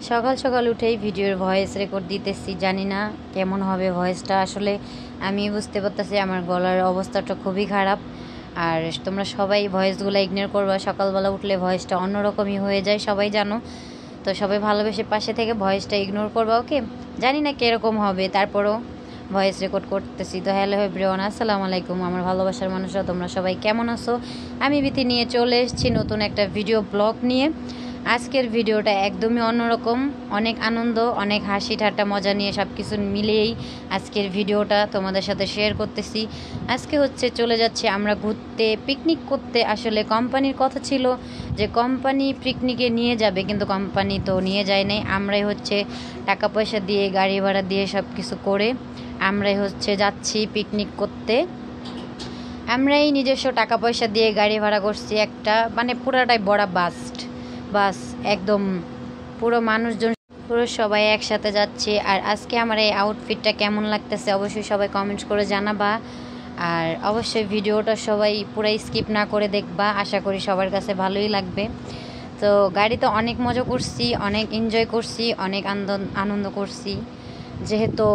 সকাল সকাল উঠেই ভিডিওর ভয়েস রেকর্ড দিতেছি, জানি না কেমন হবে ভয়েসটা। আসলে আমি বুঝতে পারতেছি আমার গলার অবস্থাটা খুবই খারাপ। আর তোমরা সবাই ভয়েসগুলো ইগনোর করবা, সকালবেলা উঠলে ভয়েসটা অন্যরকমই হয়ে যায়, সবাই জানো। তো সবাই ভালোবেসে পাশে থেকে ভয়েসটা ইগনোর করবা, ওকে? জানি না কীরকম হবে, তারপরও ভয়েস রেকর্ড করতেছি। তো হ্যালো এভরিওয়ান, আসসালামু আলাইকুম আমার ভালোবাসার মানুষরা, তোমরা সবাই কেমন আছো? আমি বিথি নিয়ে চলে এসেছি নতুন একটা ভিডিও ব্লগ নিয়ে। আজকের ভিডিওটা একদমই অন্যরকম, অনেক আনন্দ, অনেক হাসি ঠাট্টা মজা নিয়ে সব কিছু মিলিয়েই আজকের ভিডিওটা তোমাদের সাথে শেয়ার করতেছি। আজকে চলে যাচ্ছি আমরা ঘুরতে, পিকনিক করতে। আসলে কোম্পানির কথা ছিল যে কোম্পানি পিকনিকে নিয়ে যাবে, কিন্তু কোম্পানি তো নিয়ে যায় নাই। আমরাই টাকা পয়সা দিয়ে, গাড়ি ভাড়া দিয়ে সব কিছু করে আমরাই যাচ্ছি পিকনিক করতে। আমরাই নিজস্ব টাকা পয়সা দিয়ে গাড়ি ভাড়া করছি, একটা মানে পুরাটাই বড় বাস একদম, পুরো মানুষজন পুরো সবাই একসাথে যাচ্ছে। আর আজকে আমার এই আউটফিটটা কেমন লাগতেছে অবশ্যই সবাই কমেন্টস করে জানাবা। আর অবশ্যই ভিডিওটা সবাই পুরাই স্কিপ না করে দেখবা, আশা করি সবার কাছে ভালোই লাগবে। তো গাড়িতে অনেক মজা করছি, অনেক এনজয় করছি, অনেক আনন্দ করছি। যেহেতু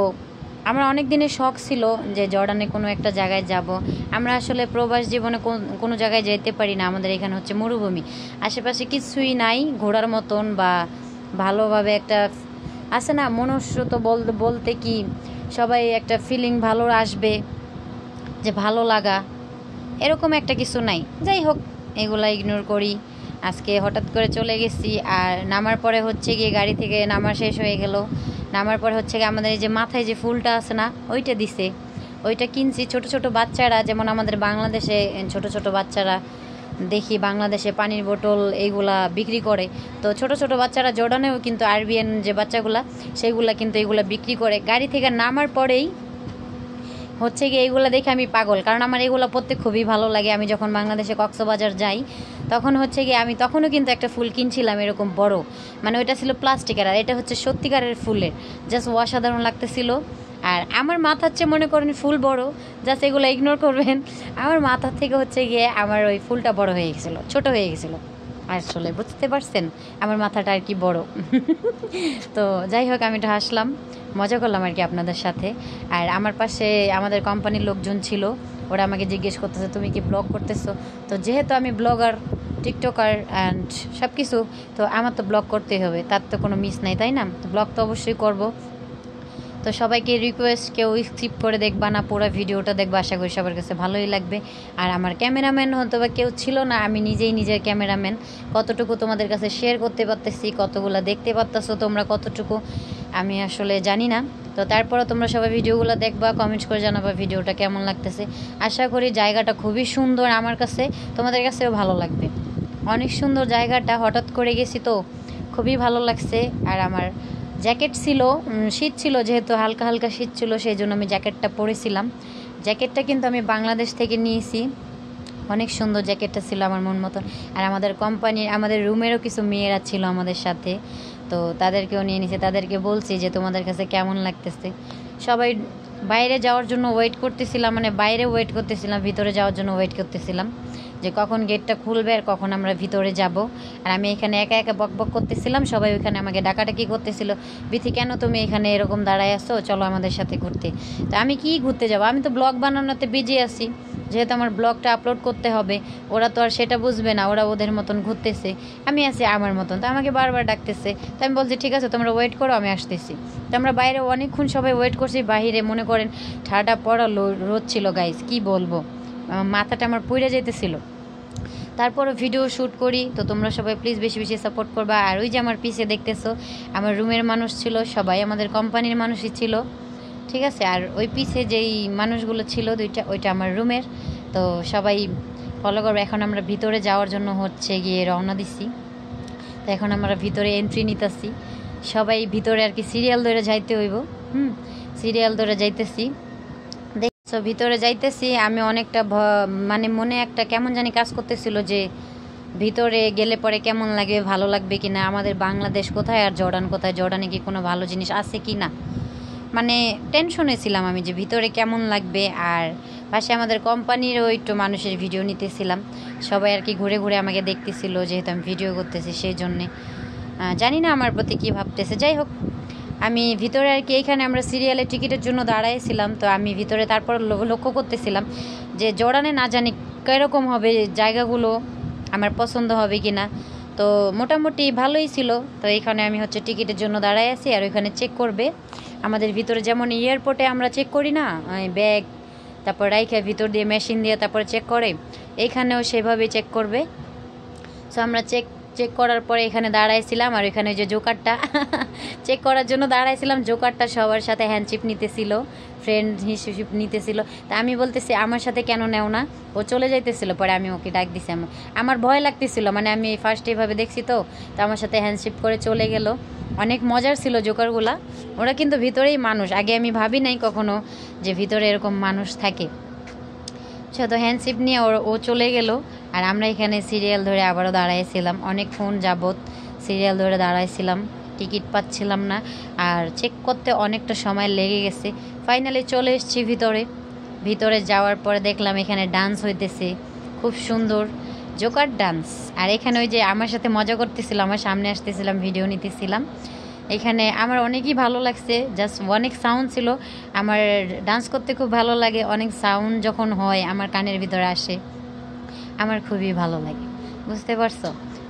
আমরা অনেক দিনের শখ ছিল যে জর্ডানে কোনো একটা জায়গায় যাব। আমরা আসলে প্রবাস জীবনে কোনো জায়গায় যেতে পারি না, আমাদের এখানে মরুভূমি, আশেপাশে কিছুই নাই ঘোরার মতন, বা ভালোভাবে একটা আছে না মনুষ্য তো বলতে কি সবাই একটা ফিলিং ভালো আসবে, যে ভালো লাগা, এরকম একটা কিছু নাই। যাই হোক, এগুলা ইগনোর করি। আজকে হঠাৎ করে চলে গেছি, আর নামার পরে গিয়ে গাড়ি থেকে নামা শেষ হয়ে গেল। নামার পরে গিয়ে আমাদের এই যে মাথায় যে ফুলটা আছে না, ওইটা দিছে, ওইটা কিনছি। ছোট ছোট বাচ্চারা, যেমন আমাদের বাংলাদেশে ছোট ছোট বাচ্চারা দেখি বাংলাদেশে পানির বোতল এইগুলা বিক্রি করে, তো ছোট ছোট বাচ্চারা জর্ডানেও কিন্তু আরবিয়ান যে বাচ্চাগুলা সেইগুলা কিন্তু এগুলা বিক্রি করে। গাড়ি থেকে নামার পরেই গিয়ে এইগুলো দেখে আমি পাগল, কারণ আমার এগুলো পড়তে খুবই ভালো লাগে। আমি যখন বাংলাদেশে কক্সবাজার যাই তখন গিয়ে আমি তখনও কিন্তু একটা ফুল কিনছিলাম এরকম বড়, মানে ওইটা ছিল প্লাস্টিকের, আর এটা সত্যিকারের ফুলের, জাস্ট অসাধারণ লাগতেছিল। আর আমার মাথার চেয়ে মনে করেন ফুল বড়, জাস্ট এগুলো ইগনোর করবেন। আমার মাথার থেকে গিয়ে আমার ওই ফুলটা বড় হয়ে গেছিলো, ছোট হয়ে গেছিলো। আসলে বুঝতে পারছেন আমার মাথাটা আর কি বড়। তো যাই হোক, আমি একটু হাসলাম, মজা করলাম আর কি আপনাদের সাথে। আর আমার পাশে আমাদের কোম্পানির লোকজন ছিল, ওরা আমাকে জিজ্ঞেস করতেছে তুমি কি ব্লগ করতেছো? তো যেহেতু আমি ব্লগার, টিকটকার অ্যান্ড সব কিছু, তো আমার তো ব্লগ করতেই হবে, তার তো কোনো মিস নাই, তাই না? তো ব্লগ তো অবশ্যই করব। তো সবাইকে রিকোয়েস্ট, কেউ স্কিপ করে দেখবা না, পুরো ভিডিওটা দেখবা, আশা করি সবার কাছে ভালোই লাগবে। আর আমার ক্যামেরাম্যান হয়তো বা কেউ ছিল না, আমি নিজেই নিজের ক্যামেরাম্যান। কতটুকু তোমাদের কাছে শেয়ার করতে পারতেছি, কতগুলো দেখতে পারতেছো তোমরা কতটুকু, আমি আসলে জানি না। তো তারপরে তোমরা সবাই ভিডিওগুলো দেখবা, কমেন্টস করে জানাবা ভিডিওটা কেমন লাগতেছে। আশা করি জায়গাটা খুবই সুন্দর, আমার কাছে তোমাদের কাছেও ভালো লাগবে। অনেক সুন্দর জায়গাটা, হঠাৎ করে গেছি তো খুবই ভালো লাগছে। আর আমার জ্যাকেট ছিল, শীত ছিল, যেহেতু হালকা হালকা শীত ছিল, সেই জন্য আমি জ্যাকেটটা পরেছিলাম। জ্যাকেটটা কিন্তু আমি বাংলাদেশ থেকে নিয়েছি, অনেক সুন্দর জ্যাকেটটা ছিল আমার মন মতন। আর আমাদের কোম্পানির, আমাদের রুমেরও কিছু মেয়েরা ছিল আমাদের সাথে, তো তাদেরকেও নিয়ে নিয়েছে। তাদেরকে বলছি যে তোমাদের কাছে কেমন লাগতেছে। সবাই বাইরে যাওয়ার জন্য ওয়েট করতেছিলাম, মানে বাইরে ওয়েট করতেছিলাম, ভিতরে যাওয়ার জন্য ওয়েট করতেছিলাম যে কখন গেটটা খুলবে আর কখন আমরা ভিতরে যাব। আর আমি এখানে একা একা বকবক করতেছিলাম, সবাই ওইখানে আমাকে ডাকাডাকি করতেছিল, বিথি কেন তুমি এখানে এরকম দাঁড়ায় আসো, চলো আমাদের সাথে ঘুরতে। তো আমি কি ঘুরতে যাব, আমি তো ব্লগ বানানোতে বিজি আছি, যেহেতু আমার ব্লগটা আপলোড করতে হবে। ওরা তো আর সেটা বুঝবে না, ওরা ওদের মতন ঘুরতেছে, আমি আছি আমার মতন। তো আমাকে বারবার ডাকতেছে, তো আমি বলছি ঠিক আছে তোমরা ওয়েট করো, আমি আসতেছি। তো আমরা বাইরে অনেকক্ষণ সবাই ওয়েট করছি, বাহিরে মনে করেন ঠাডা পড়া রোদ ছিল গাইজ, কি বলবো, মাথাটা আমার পুড়ে যেতেছিল। তারপরও ভিডিও শ্যুট করি। তো তোমরা সবাই প্লিজ বেশি বেশি সাপোর্ট করবা। আর ওই যে আমার পিছে দেখতেছো, আমার রুমের মানুষ ছিল, সবাই আমাদের কোম্পানির মানুষই ছিল, ঠিক আছে? আর ওই পিছে যেই মানুষগুলো ছিল দুইটা, ওইটা আমার রুমের। তো সবাই ফলো করবে। এখন আমরা ভিতরে যাওয়ার জন্য গিয়ে রওনা দিছি। তো এখন আমরা ভিতরে এন্ট্রি নিতেছি, সবাই ভিতরে আর কি সিরিয়াল ধরে যাইতে হইব, সিরিয়াল ধরে যাইতেছি। দেখছো ভিতরে যাইতেছি আমি, অনেকটা মানে মনে একটা কেমন জানি কাজ করতেছিল যে ভিতরে গেলে পরে কেমন লাগবে, ভালো লাগবে কি না, আমাদের বাংলাদেশ কোথায় আর জর্ডান কোথায়, জর্ডানে কি কোনো ভালো জিনিস আছে কি না, মানে টেনশনে ছিলাম আমি যে ভিতরে কেমন লাগবে। আর পাশে আমাদের কোম্পানিরও একটু মানুষের ভিডিও নিতেছিলাম, সবাই আর কি ঘুরে ঘুরে আমাকে দেখতেছিল, যেহেতু আমি ভিডিও করতেছি সেই জন্যে। জানি না আমার প্রতি কী ভাবতেছে। যাই হোক, আমি ভিতরে আর কি এইখানে আমরা সিরিয়ালের টিকিটের জন্য দাঁড়াইছিলাম। তো আমি ভিতরে তারপর লক্ষ্য করতেছিলাম যে জর্ডানে না জানি কীরকম হবে জায়গাগুলো, আমার পছন্দ হবে কি না। তো মোটামুটি ভালোই ছিল। তো এইখানে আমি হচ্ছে টিকিটের জন্য দাঁড়াই আছি, আর ওইখানে চেক করবে আমাদের ভিতরে, যেমন এয়ারপোর্টে আমরা চেক করি না ব্যাগ, তারপর রাইখে ভিতর দিয়ে মেশিন দিয়ে তারপরে চেক করে, এইখানেও সেভাবেই চেক করবে। সো আমরা চেক করার পরে এখানে দাঁড়াইছিলাম, আর এখানে যে জোকারটা চেক করার জন্য দাঁড়াইছিলাম, জোকারটা সবার সাথে হ্যান্ডশিপ নিতেছিল, ফ্রেন্ড হিসেবে নিতেছিল। তা আমি বলতেছি আমার সাথে কেন নেও না, ও চলে যাইতেছিল। পরে আমি ওকে ডাক দিছি, আমার ভয় লাগতেছিল, মানে আমি ফার্স্ট এইভাবে দেখছি, তো আমার সাথে হ্যান্ডশিপ করে চলে গেল। অনেক মজার ছিল জোকারগুলা। ওরা কিন্তু ভিতরেই মানুষ, আগে আমি ভাবি নাই কখনো যে ভিতরে এরকম মানুষ থাকে। তো হ্যান্ডশিপ নিয়ে ও চলে গেল, আর আমরা এখানে সিরিয়াল ধরে আবারও দাঁড়াইছিলাম, অনেকক্ষণ যাবত সিরিয়াল ধরে দাঁড়াইছিলাম, টিকিট পাচ্ছিলাম না, আর চেক করতে অনেকটা সময় লেগে গেছে। ফাইনালি চলে এসেছি ভিতরে যাওয়ার পরে দেখলাম এখানে ডান্স হইতেছে, খুব সুন্দর জোকার ডান্স। আর এখানে ওই যে আমার সাথে মজা করতেছিল, আমার সামনে আসতেছিলাম, ভিডিও নিতেছিলাম। এখানে আমার অনেকই ভালো লাগছে, জাস্ট অনেক সাউন্ড ছিল। আমার ডান্স করতে খুব ভালো লাগে, অনেক সাউন্ড যখন হয় আমার কানের ভিতরে আসে, আমার খুবই ভালো লাগে, বুঝতে পারছো?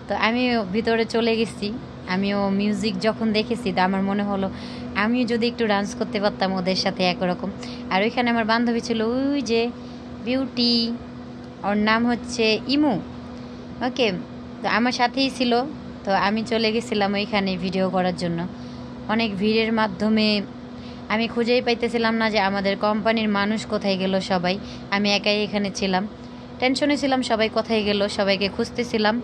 তো আমিও ভিতরে চলে গেছি, আমিও মিউজিক যখন দেখেছি তো আমার মনে হলো আমিও যদি একটু ডান্স করতে পারতাম ওদের সাথে একরকম। আর ওইখানে আমার বান্ধবী ছিল, ওই যে বিউটি, ওর নাম হচ্ছে ইমু, ওকে, তো আমার সাথেই ছিল। তো আমি চলে গেছিলাম ওইখানে ভিডিও করার জন্য। অনেক ভিড়ের মাধ্যমে আমি খুঁজেই পাইতেছিলাম না যে আমাদের কোম্পানির মানুষ কোথায় গেল সবাই। আমি একাই এখানে ছিলাম, টেনশনে ছিলাম সবাই কোথায় গেল, সবাইকে খুঁজতেছিলাম।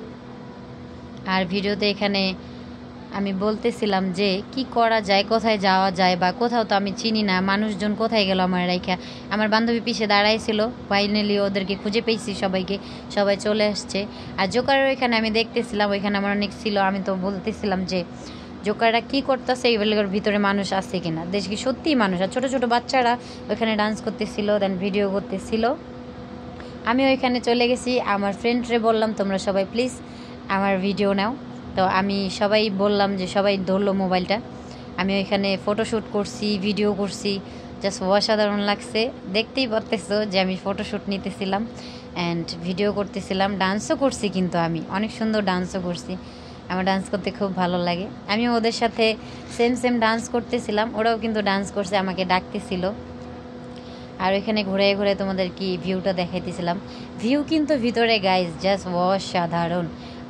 আর ভিডিওতে এখানে আমি বলতেছিলাম যে কি করা যায়, কোথায় যাওয়া যায়, বা কোথাও তো আমি চিনি না, মানুষজন কোথায় গেল আমার রাইখা। আমার বান্ধবী পিছে দাঁড়াইছিল, ফাইনালি ওদেরকে খুঁজে পেয়েছি সবাইকে, সবাই চলে আসছে। আর জোকারের ওইখানে আমি দেখতেছিলাম, ওইখানে আমার অনেক ছিল, আমি তো বলতেছিলাম যে জোকাররা কী করতেছে, এইগুলোর ভিতরে মানুষ আছে কিনা, দেশ কি সত্যিই মানুষ। আর ছোটো ছোটো বাচ্চারা ওইখানে ডান্স করতেছিল, দেন ভিডিও করতেছিল। আমি ওইখানে চলে গেছি, আমার ফ্রেন্ডরে বললাম তোমরা সবাই প্লিজ আমার ভিডিও নাও। তো আমি সবাই বললাম যে সবাই ধরলো মোবাইলটা, আমি ওইখানে ফটোশ্যুট করছি, ভিডিও করছি, জাস্ট অসাধারণ লাগছে। দেখতেই পারতেছো যে আমি ফটোশ্যুট নিতেছিলাম অ্যান্ড ভিডিও করতেছিলাম, ডান্সও করছি, কিন্তু আমি অনেক সুন্দর ডান্সও করছি। আমার ডান্স করতে খুব ভালো লাগে, আমি ওদের সাথে সেম ডান্স করতেছিলাম, ওরাও কিন্তু ডান্স করছে, আমাকে ডাকতেছিল। আর ওইখানে ঘুরে ঘুরে তোমাদের কি ভিউটা দেখাইতেছিলাম। ভিউ কিন্তু ভিতরে গাইজ জাস্ট অসাধারণ,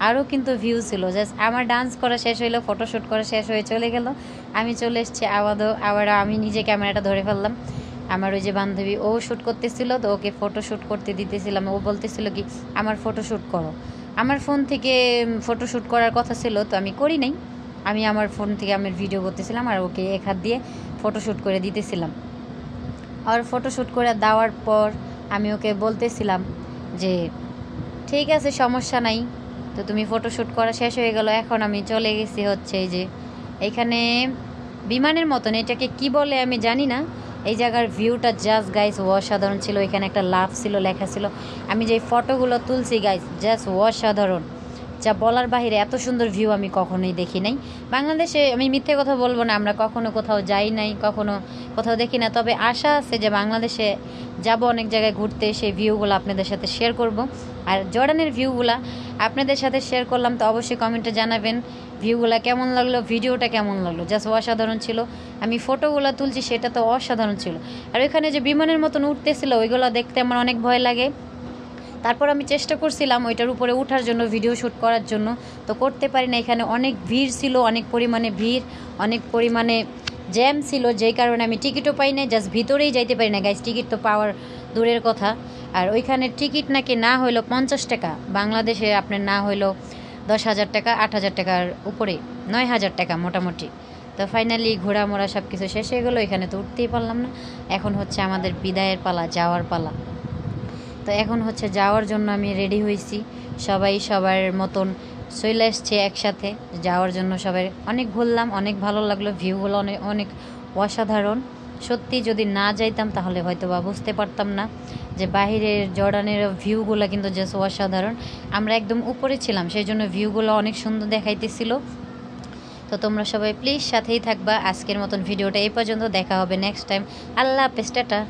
আরও কিন্তু ভিউ ছিল। জাস্ট আমার ডান্স করা শেষ হইলো, ফটোশ্যুট করা শেষ হয়ে চলে গেল, আমি চলে এসেছি আবার আমি নিজে ক্যামেরাটা ধরে ফেললাম। আমার ওই যে বান্ধবী ও শ্যুট করতেছিল, তো ওকে ফটোশ্যুট করতে দিতেছিলাম, ও বলতেছিল কি আমার ফটোশ্যুট করো। আমার ফোন থেকে ফটোশ্যুট করার কথা ছিল, তো আমি করি নাই, আমি আমার ফোন থেকে আমার ভিডিও করতেছিলাম, আর ওকে এক হাত দিয়ে ফটোশ্যুট করে দিতেছিলাম। আর ফটোশ্যুট করে দেওয়ার পর আমি ওকে বলতেছিলাম যে ঠিক আছে সমস্যা নাই, তো তুমি ফটোশ্যুট করা শেষ হয়ে গেল, এখন আমি চলে গেছি হচ্ছে এই যে এইখানে বিমানের মতন, এটাকে কি বলে আমি জানি না। এই জায়গার ভিউটা জাস্ট গাইস অসাধারণ ছিল, এখানে একটা লাভ ছিল, লেখা ছিল। আমি যে ফটোগুলো তুলছি গাইস জাস্ট অসাধারণ, যা বলার বাহিরে, এত সুন্দর ভিউ আমি কখনোই দেখি নাই বাংলাদেশে। আমি মিথ্যে কথা বলবো না, আমরা কখনো কোথাও যাই নাই, কখনো কোথাও দেখি না, তবে আশা আছে যে বাংলাদেশে যাব অনেক জায়গায় ঘুরতে, সেই ভিউগুলো আপনাদের সাথে শেয়ার করব। আর জর্ডানের ভিউগুলো আপনাদের সাথে শেয়ার করলাম, তো অবশ্যই কমেন্টে জানাবেন ভিউগুলো কেমন লাগলো, ভিডিওটা কেমন লাগলো। জাস্ট অসাধারণ ছিল, আমি ফটোগুলো তুলছি সেটা তো অসাধারণ ছিল। আর ওইখানে যে বিমানের মতন উঠতেছিল ওইগুলো দেখতে আমার অনেক ভয় লাগে, তারপর আমি চেষ্টা করছিলাম ওইটার উপরে ওঠার জন্য, ভিডিও শ্যুট করার জন্য, তো করতে পারি না। এখানে অনেক ভিড় ছিল, অনেক পরিমাণে ভিড়, অনেক পরিমাণে জ্যাম ছিল, যেই কারণে আমি টিকিটও পাই না, জাস্ট ভিতরেই যাইতে পারি না গাইস, টিকিট তো পাওয়ার দূরের কথা। আর ওইখানে টিকিট নাকি না হইলো 50 টাকা, বাংলাদেশে আপনার না হইলো 10,000 টাকা, 8,000 টাকার উপরে, 9,000 টাকা মোটামুটি। তো ফাইনালি ঘোরামোড়া সব কিছু শেষ হয়ে গেলো, এখানে তো উঠতেই পারলাম না। এখন হচ্ছে আমাদের বিদায়ের পালা, যাওয়ার পালা। তো এখন হচ্ছে যাওয়ার জন্য আমি রেডি হয়েছি, সবাই সবার মতন চলে এসছে একসাথে যাওয়ার জন্য। সবাই অনেক ঘুরলাম, অনেক ভালো লাগলো, ভিউগুলো অনেক অনেক অসাধারণ। সত্যি যদি না যাইতাম তাহলে হয়তো বা বুঝতে পারতাম না যে বাহিরের জর্ডানের ভিউগুলো কিন্তু জাস্ট অসাধারণ। আমরা একদম উপরে ছিলাম, সেই জন্য ভিউগুলো অনেক সুন্দর দেখাইতেছিল। তো তোমরা সবাই প্লিজ সাথেই থাকবা। আজকের মতন ভিডিওটা এই পর্যন্ত, দেখা হবে নেক্সট টাইম। আল্লাহ হাফেজ, টাটা।